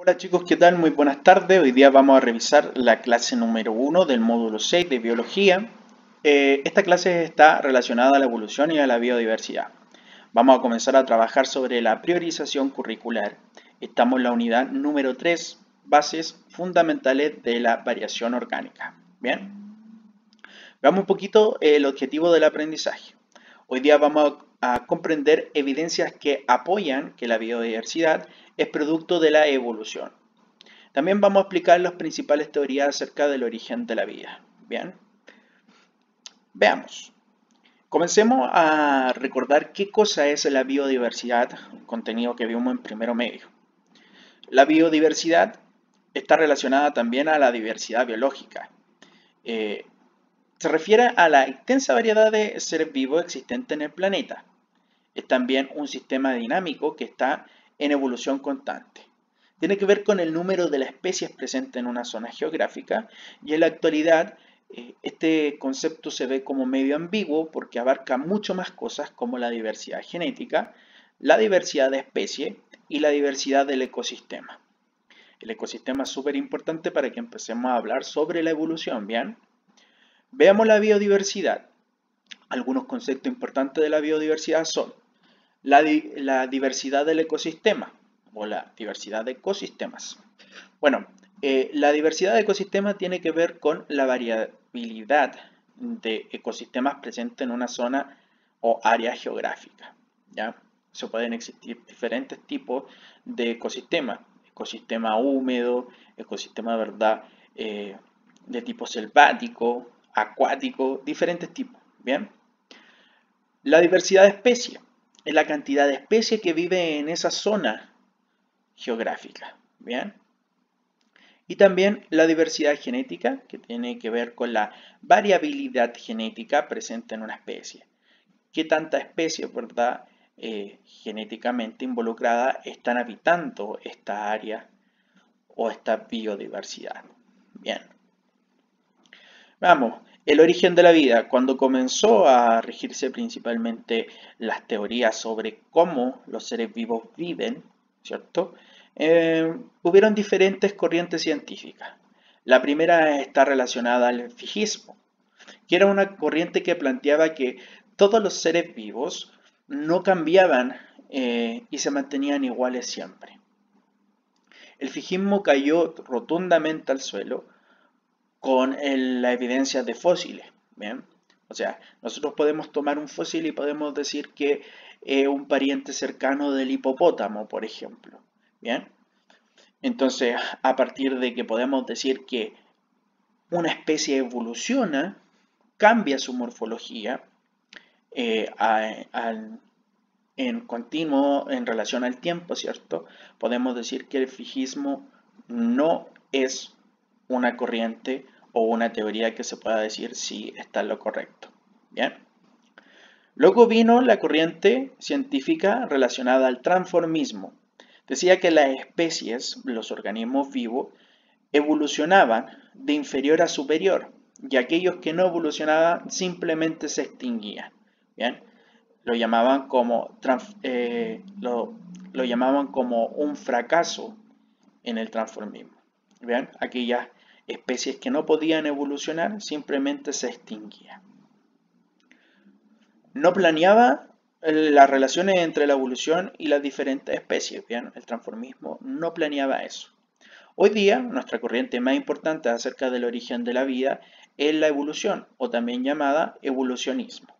Hola chicos, ¿qué tal? Muy buenas tardes. Hoy día vamos a revisar la clase número 1 del módulo 6 de biología. Esta clase está relacionada a la evolución y a la biodiversidad. Vamos a comenzar a trabajar sobre la priorización curricular. Estamos en la unidad número 3, bases fundamentales de la variación orgánica. Bien, veamos un poquito el objetivo del aprendizaje. Hoy día vamos a comprender evidencias que apoyan que la biodiversidad es producto de la evolución. También vamos a explicar las principales teorías acerca del origen de la vida. Bien, veamos. Comencemos a recordar qué cosa es la biodiversidad, contenido que vimos en primero medio. La biodiversidad está relacionada también a la diversidad biológica. Se refiere a la extensa variedad de seres vivos existentes en el planeta. Es también un sistema dinámico que está en evolución constante. Tiene que ver con el número de las especies presentes en una zona geográfica y en la actualidad este concepto se ve como medio ambiguo porque abarca mucho más cosas como la diversidad genética, la diversidad de especies y la diversidad del ecosistema. El ecosistema es súper importante para que empecemos a hablar sobre la evolución, ¿bien? Veamos la biodiversidad. Algunos conceptos importantes de la biodiversidad son la diversidad del ecosistema o la diversidad de ecosistemas. Bueno, la diversidad de ecosistemas tiene que ver con la variabilidad de ecosistemas presentes en una zona o área geográfica. ¿Ya? Se pueden existir diferentes tipos de ecosistemas. Ecosistema húmedo, ecosistema ¿verdad? De tipo selvático, acuático, diferentes tipos. ¿Bien? La diversidad de especies es la cantidad de especies que vive en esa zona geográfica. ¿Bien? Y también la diversidad genética, que tiene que ver con la variabilidad genética presente en una especie. ¿Qué tanta especie, verdad, genéticamente involucrada están habitando esta área o esta biodiversidad? Bien. Vamos, el origen de la vida, cuando comenzó a regirse principalmente las teorías sobre cómo los seres vivos viven, ¿cierto? Hubieron diferentes corrientes científicas. La primera está relacionada al fijismo, que era una corriente que planteaba que todos los seres vivos no cambiaban y se mantenían iguales siempre. El fijismo cayó rotundamente al suelo con la evidencia de fósiles. ¿Bien? O sea, nosotros podemos tomar un fósil y podemos decir que es un pariente cercano del hipopótamo, por ejemplo. ¿Bien? Entonces, a partir de que podemos decir que una especie evoluciona, cambia su morfología en continuo en relación al tiempo, ¿cierto? Podemos decir que el fijismo no es una corriente o una teoría que se pueda decir si está en lo correcto. ¿Bien? Luego vino la corriente científica relacionada al transformismo. Decía que las especies, los organismos vivos, evolucionaban de inferior a superior y aquellos que no evolucionaban simplemente se extinguían. ¿Bien? Lo llamaban como, lo llamaban como un fracaso en el transformismo. ¿Bien? Aquellas especies que no podían evolucionar simplemente se extinguían. No planeaba las relaciones entre la evolución y las diferentes especies. ¿Bien? El transformismo no planeaba eso. Hoy día, nuestra corriente más importante acerca del origen de la vida es la evolución, o también llamada evolucionismo.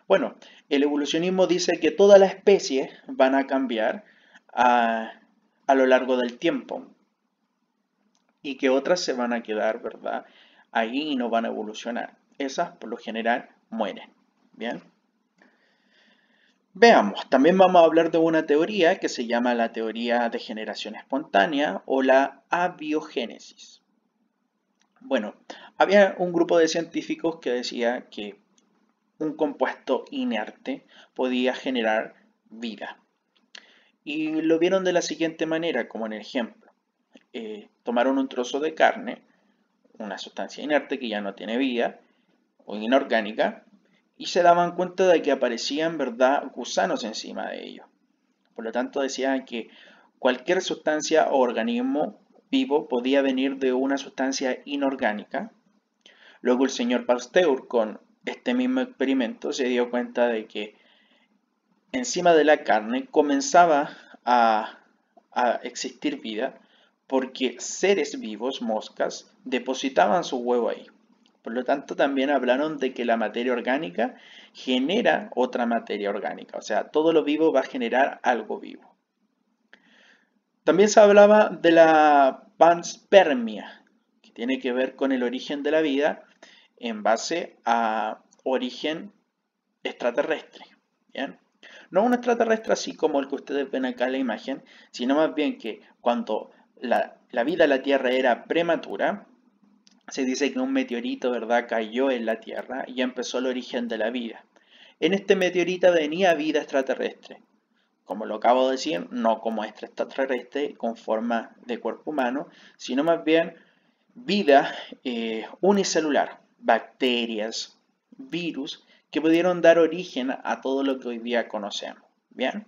Bueno, el evolucionismo dice que todas las especies van a cambiar a lo largo del tiempo y que otras se van a quedar, ¿verdad? Ahí y no van a evolucionar. Esas, por lo general, mueren. ¿Bien? Veamos, también vamos a hablar de una teoría que se llama la teoría de generación espontánea o la abiogénesis. Bueno, había un grupo de científicos que decía que un compuesto inerte podía generar vida. Y lo vieron de la siguiente manera, como en el ejemplo. Tomaron un trozo de carne, una sustancia inerte que ya no tiene vida, o inorgánica, y se daban cuenta de que aparecían, ¿verdad?, gusanos encima de ello. Por lo tanto, decían que cualquier sustancia o organismo vivo podía venir de una sustancia inorgánica. Luego el señor Pasteur, con este mismo experimento, se dio cuenta de que encima de la carne comenzaba a existir vida porque seres vivos, moscas, depositaban su huevo ahí. Por lo tanto, también hablaron de que la materia orgánica genera otra materia orgánica. O sea, todo lo vivo va a generar algo vivo. También se hablaba de la panspermia, que tiene que ver con el origen de la vida en base a origen extraterrestre. ¿Bien? No un extraterrestre así como el que ustedes ven acá en la imagen, sino más bien que cuando la vida en la Tierra era prematura, se dice que un meteorito, ¿verdad?, cayó en la Tierra y empezó el origen de la vida. En este meteorito venía vida extraterrestre. Como lo acabo de decir, no como extraterrestre con forma de cuerpo humano, sino más bien vida unicelular, bacterias, virus, que pudieron dar origen a todo lo que hoy día conocemos. ¿Bien?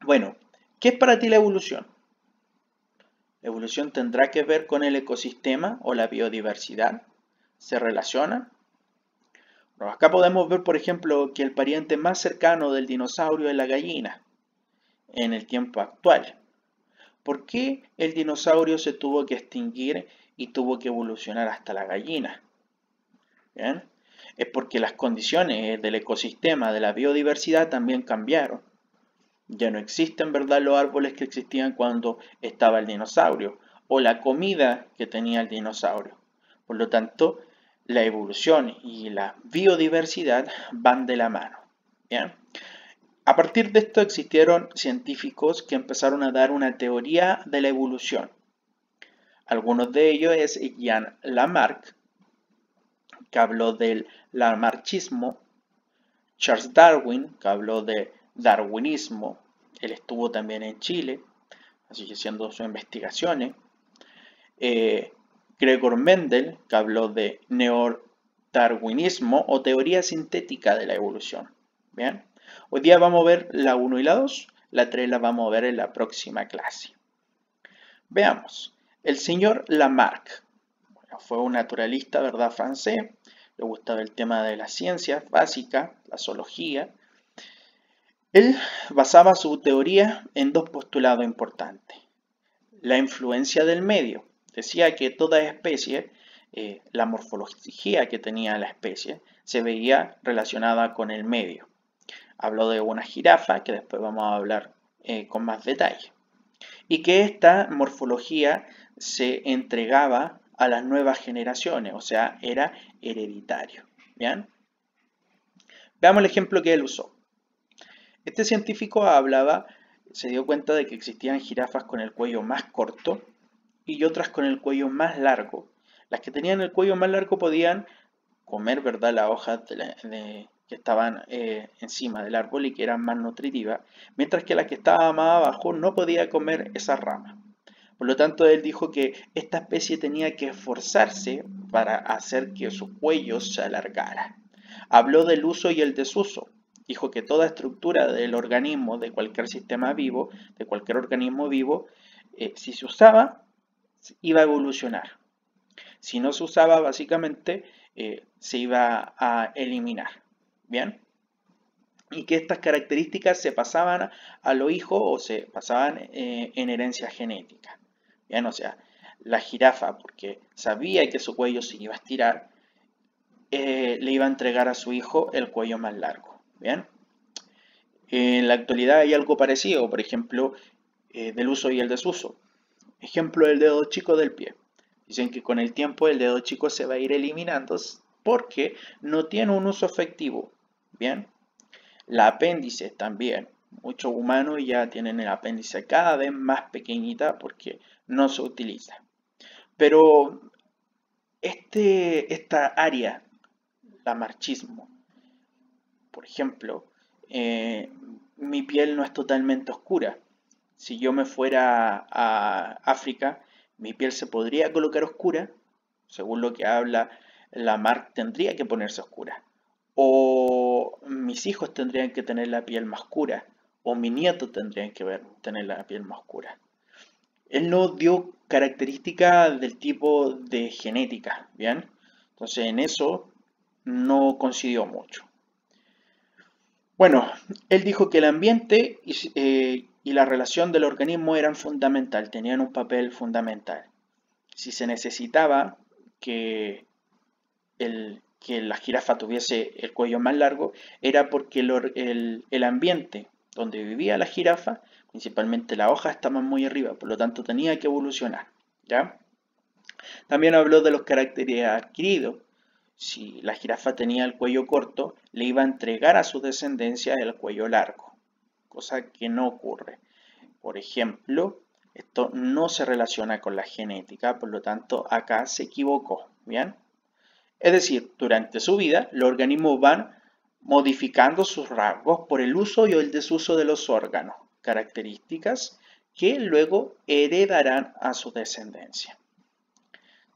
Bueno, ¿qué es para ti la evolución? ¿La evolución tendrá que ver con el ecosistema o la biodiversidad? ¿Se relaciona? Bueno, acá podemos ver, por ejemplo, que el pariente más cercano del dinosaurio es la gallina en el tiempo actual. ¿Por qué el dinosaurio se tuvo que extinguir y tuvo que evolucionar hasta la gallina? ¿Bien? Es porque las condiciones del ecosistema, de la biodiversidad también cambiaron. Ya no existen, ¿verdad?, los árboles que existían cuando estaba el dinosaurio o la comida que tenía el dinosaurio. Por lo tanto, la evolución y la biodiversidad van de la mano. ¿Bien? A partir de esto existieron científicos que empezaron a dar una teoría de la evolución. Algunos de ellos es Jean Lamarck, que habló del lamarckismo, Charles Darwin, que habló de darwinismo. Él estuvo también en Chile, así que haciendo sus investigaciones. Gregor Mendel, que habló de neodarwinismo o teoría sintética de la evolución. ¿Bien? Hoy día vamos a ver la 1 y la 2, la 3 la vamos a ver en la próxima clase. Veamos, el señor Lamarck fue un naturalista, ¿verdad?, francés, le gustaba el tema de las ciencias básicas, la zoología. Él basaba su teoría en dos postulados importantes. La influencia del medio. Decía que toda especie, la morfología que tenía la especie, se veía relacionada con el medio. Habló de una jirafa, que después vamos a hablar con más detalle. Y que esta morfología se entregaba a las nuevas generaciones, o sea, era hereditario. ¿Bien? Veamos el ejemplo que él usó. Este científico se dio cuenta de que existían jirafas con el cuello más corto y otras con el cuello más largo. Las que tenían el cuello más largo podían comer, ¿verdad?, las hojas que estaban encima del árbol y que eran más nutritivas, mientras que la que estaba más abajo no podía comer esas ramas. Por lo tanto, él dijo que esta especie tenía que esforzarse para hacer que su cuello se alargara. Habló del uso y el desuso. Dijo que toda estructura del organismo, de cualquier sistema vivo, de cualquier organismo vivo, si se usaba, iba a evolucionar. Si no se usaba, básicamente, se iba a eliminar. ¿Bien? Y que estas características se pasaban a los hijos o se pasaban en herencia genética. ¿Bien? O sea, la jirafa, porque sabía que su cuello se iba a estirar, le iba a entregar a su hijo el cuello más largo. ¿Bien? En la actualidad hay algo parecido, por ejemplo, del uso y el desuso. Ejemplo, el dedo chico del pie. Dicen que con el tiempo el dedo chico se va a ir eliminando porque no tiene un uso efectivo. ¿Bien? La apéndice también. Muchos humanos ya tienen el apéndice cada vez más pequeñita porque no se utiliza. Pero esta área, lamarckismo, por ejemplo, mi piel no es totalmente oscura. Si yo me fuera a África, mi piel se podría colocar oscura. Según lo que habla Lamarck, tendría que ponerse oscura. O mis hijos tendrían que tener la piel más oscura. o mi nieto tendrían que tener la piel más oscura. Él no dio características del tipo de genética, ¿bien? Entonces en eso no coincidió mucho. Bueno, él dijo que el ambiente y la relación del organismo eran fundamental, tenían un papel fundamental. Si se necesitaba que la jirafa tuviese el cuello más largo, era porque el ambiente donde vivía la jirafa, principalmente las hojas, estaban muy arriba, por lo tanto tenía que evolucionar, ¿ya? También habló de los caracteres adquiridos. Si la jirafa tenía el cuello corto, le iba a entregar a su descendencia el cuello largo, cosa que no ocurre. Por ejemplo, esto no se relaciona con la genética, por lo tanto acá se equivocó, ¿bien? Es decir, durante su vida, los organismos van modificando sus rasgos por el uso y el desuso de los órganos, características que luego heredarán a su descendencia.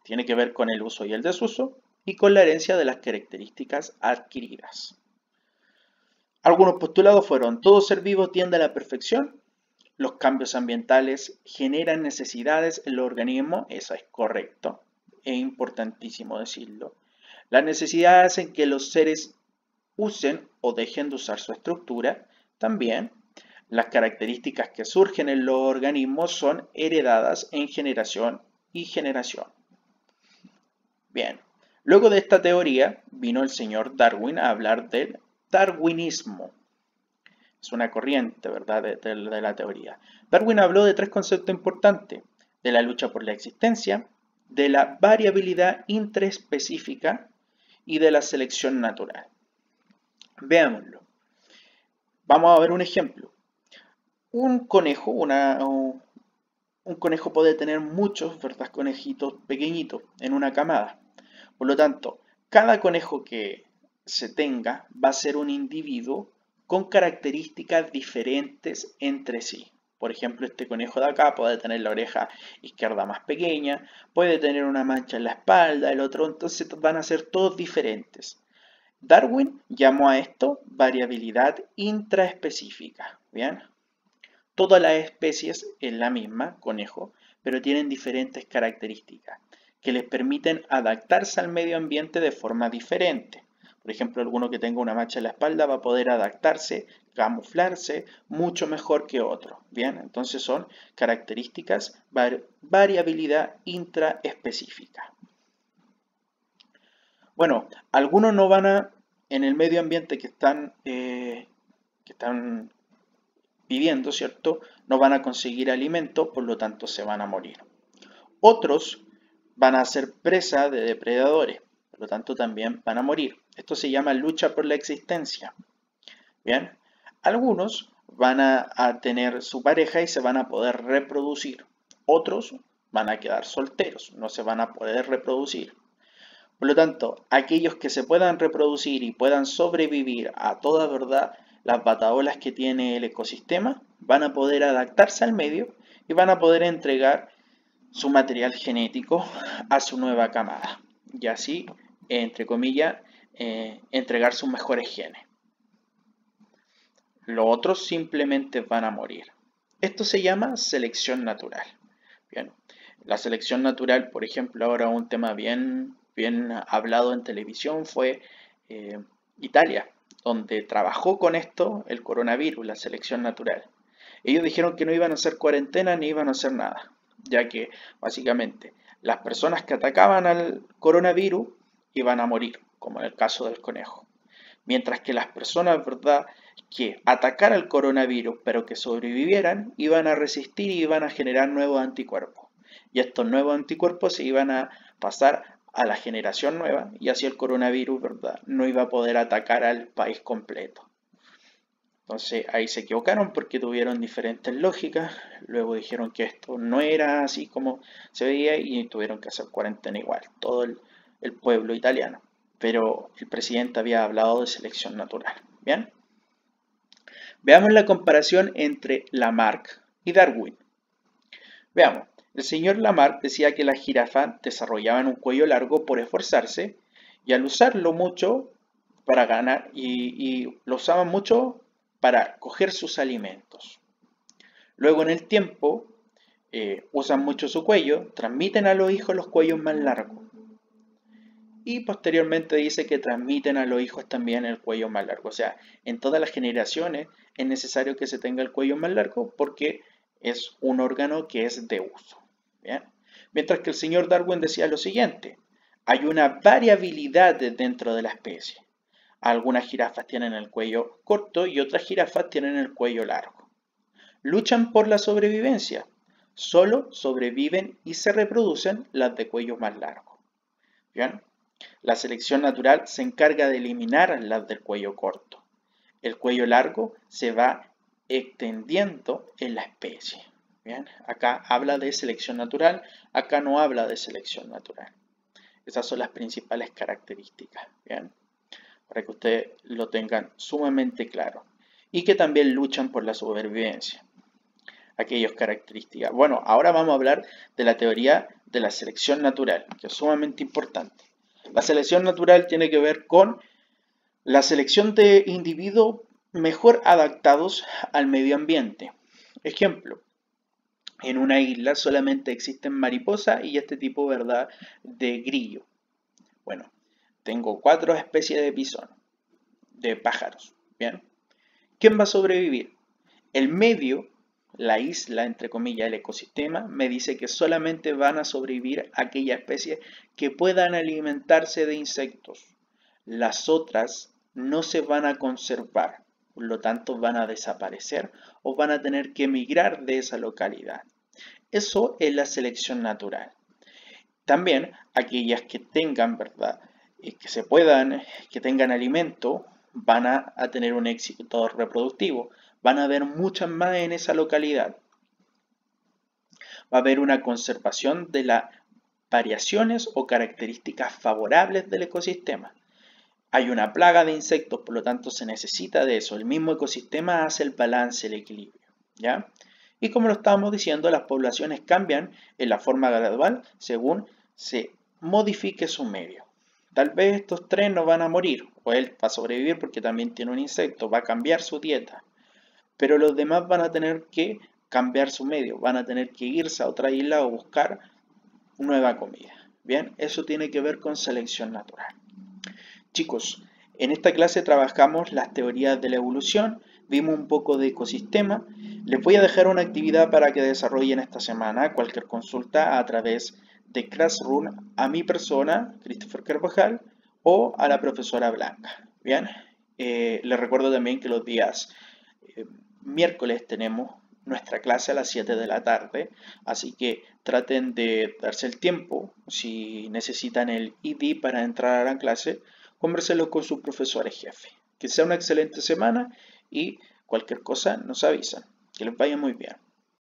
Tiene que ver con el uso y el desuso y con la herencia de las características adquiridas. Algunos postulados fueron: todo ser vivo tiende a la perfección, los cambios ambientales generan necesidades en los organismos, eso es correcto, es importantísimo decirlo. Las necesidades hacen que los seres usen o dejen de usar su estructura, también. Las características que surgen en los organismos son heredadas en generación y generación. Bien, luego de esta teoría vino el señor Darwin a hablar del darwinismo. Es una corriente, ¿verdad?, de la teoría. Darwin habló de tres conceptos importantes: de la lucha por la existencia, de la variabilidad intraespecífica y de la selección natural. Veámoslo. Vamos a ver un ejemplo. Un conejo, un conejo puede tener muchos, ¿verdad?, conejitos pequeñitos en una camada. Por lo tanto, cada conejo que se tenga va a ser un individuo con características diferentes entre sí. Por ejemplo, este conejo de acá puede tener la oreja izquierda más pequeña, puede tener una mancha en la espalda, el otro, entonces van a ser todos diferentes. Darwin llamó a esto variabilidad intraespecífica. ¿Bien? Todas las especies es la misma, conejo, pero tienen diferentes características que les permiten adaptarse al medio ambiente de forma diferente. Por ejemplo, alguno que tenga una mancha en la espalda va a poder adaptarse, camuflarse mucho mejor que otro. Bien, entonces son características, variabilidad intraespecífica. Bueno, algunos no van a, en el medio ambiente que están viviendo, ¿cierto?, no van a conseguir alimento, por lo tanto se van a morir. Otros van a ser presa de depredadores, por lo tanto también van a morir. Esto se llama lucha por la existencia. Bien, algunos van a tener su pareja y se van a poder reproducir. Otros van a quedar solteros, no se van a poder reproducir. Por lo tanto, aquellos que se puedan reproducir y puedan sobrevivir a toda verdad las bataholas que tiene el ecosistema, van a poder adaptarse al medio y van a poder entregar su material genético a su nueva camada. Y así, entre comillas, entregar sus mejores genes. Los otros simplemente van a morir. Esto se llama selección natural. Bien, la selección natural, por ejemplo, ahora un tema bien hablado en televisión fue Italia, donde trabajó con esto el coronavirus, la selección natural. Ellos dijeron que no iban a hacer cuarentena ni iban a hacer nada, ya que básicamente las personas que atacaban al coronavirus iban a morir, como en el caso del conejo. Mientras que las personas, ¿verdad?, que atacaran al coronavirus pero que sobrevivieran, iban a resistir y iban a generar nuevos anticuerpos. Y estos nuevos anticuerpos se iban a pasar a la generación nueva y así el coronavirus, ¿verdad?, no iba a poder atacar al país completo. Entonces ahí se equivocaron porque tuvieron diferentes lógicas, luego dijeron que esto no era así como se veía y tuvieron que hacer cuarentena igual, todo el pueblo italiano. Pero el presidente había hablado de selección natural. ¿Bien? Veamos la comparación entre Lamarck y Darwin. Veamos, el señor Lamarck decía que las jirafas desarrollaban un cuello largo por esforzarse y al usarlo mucho para ganar, y lo usaban mucho para coger sus alimentos. Luego en el tiempo usan mucho su cuello, transmiten a los hijos los cuellos más largos. Y posteriormente dice que transmiten a los hijos también el cuello más largo. O sea, en todas las generaciones es necesario que se tenga el cuello más largo porque es un órgano que es de uso. ¿Bien? Mientras que el señor Darwin decía lo siguiente: hay una variabilidad dentro de la especie. Algunas jirafas tienen el cuello corto y otras jirafas tienen el cuello largo. Luchan por la sobrevivencia. Solo sobreviven y se reproducen las de cuello más largo. ¿Bien? La selección natural se encarga de eliminar las del cuello corto. El cuello largo se va extendiendo en la especie. ¿Bien? Acá habla de selección natural, acá no habla de selección natural. Esas son las principales características. ¿Bien? Para que ustedes lo tengan sumamente claro. Y que también luchan por la supervivencia. Aquellas características. Bueno, ahora vamos a hablar de la teoría de la selección natural, que es sumamente importante. La selección natural tiene que ver con la selección de individuos mejor adaptados al medio ambiente. Ejemplo, en una isla solamente existen mariposas y este tipo, ¿verdad?, de grillo. Bueno, tengo 4 especies de pisón, de pájaros. ¿Bien? ¿Quién va a sobrevivir? El medio, la isla, entre comillas, el ecosistema, me dice que solamente van a sobrevivir aquellas especies que puedan alimentarse de insectos. Las otras no se van a conservar, por lo tanto van a desaparecer o van a tener que emigrar de esa localidad. Eso es la selección natural. También aquellas que tengan, ¿verdad?, que tengan alimento, van a tener un éxito reproductivo. Van a haber muchas más en esa localidad. Va a haber una conservación de las variaciones o características favorables del ecosistema. Hay una plaga de insectos, por lo tanto se necesita de eso. El mismo ecosistema hace el balance, el equilibrio. ¿Ya? Y como lo estábamos diciendo, las poblaciones cambian en la forma gradual según se modifique su medio. Tal vez estos 3 no van a morir, o él va a sobrevivir porque también tiene un insecto, va a cambiar su dieta. Pero los demás van a tener que cambiar su medio, van a tener que irse a otra isla o buscar nueva comida. Bien, eso tiene que ver con selección natural. Chicos, en esta clase trabajamos las teorías de la evolución, vimos un poco de ecosistema. Les voy a dejar una actividad para que desarrollen esta semana. Cualquier consulta a través de Classroom a mi persona, Christopher Carvajal, o a la profesora Blanca. Bien, les recuerdo también que los días miércoles tenemos nuestra clase a las 7 de la tarde, así que traten de darse el tiempo. Si necesitan el ID para entrar a la clase, convérselo con sus profesores jefe. Que sea una excelente semana y cualquier cosa nos avisan. Que les vaya muy bien.